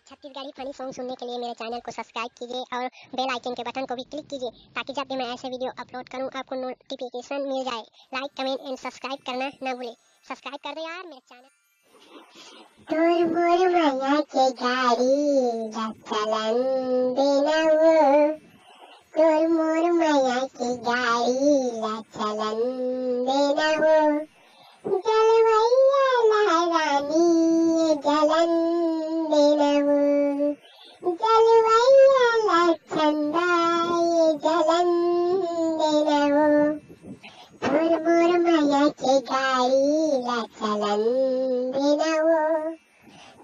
Chhattisgarhi funny song सुनने के लिए मेरे चैनल को सब्सक्राइब कीजिए और बेल आइकन के बटन को भी क्लिक कीजिए ताकि जब भी मैं ऐसे वीडियो अपलोड करूं आपको नोटिफिकेशन मिल जाए। लाइक कमेंट एंड सब्सक्राइब करना ना भूलें। सब्सक्राइब कर दे यार मेरे चैनल। तोर मोर मैया के गाड़ी चलन देना वो, तोर मोर मैया के गाड़ी चलन देना वो, जलवैया लहरानी जलन देना वो, जलवैया लचंदा जलन देना वो, तोर मोर मैया के गाड़ी चलन देना वो,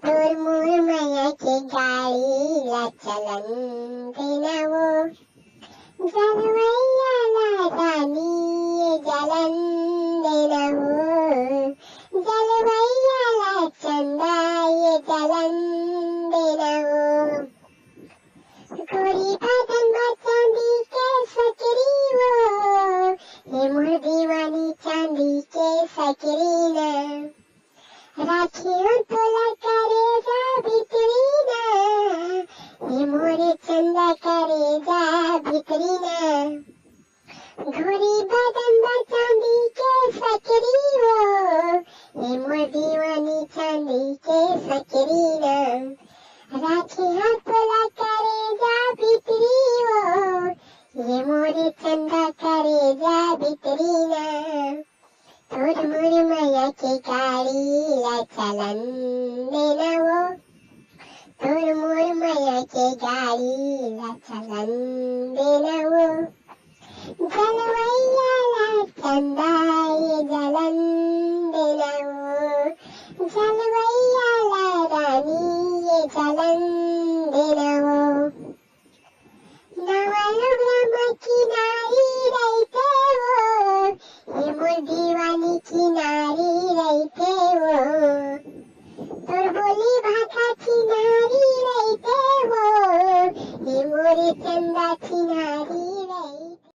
तोर मोर मैया के गाड़ी चलन देना वो, जलवैया लहरानी जलन देना वो, जलवैया लचंदा जलन देना वो, गोरी बदन चांदी के सकरी वो, ये मोर दीवानी चांदी के सकरी ना, राखियों तोला करे जा भितरी ना, ये मोरे चंदा करे जा भितरी ना, घोरी बदन चांदी के सकरी वो, ये मोर दीवानी चांदी के सकरी ना, राखियों तोला करे जा भितरी वो, ये मोरे चंदा करे जा भितरी ना, तोर मोर मैया के गाड़ी चलन देना वो, तोर मोर मैया के गाड़ी चलन देना वो, जलवैया लचंदा जलन देना वो, जलवैया लहरानी जलन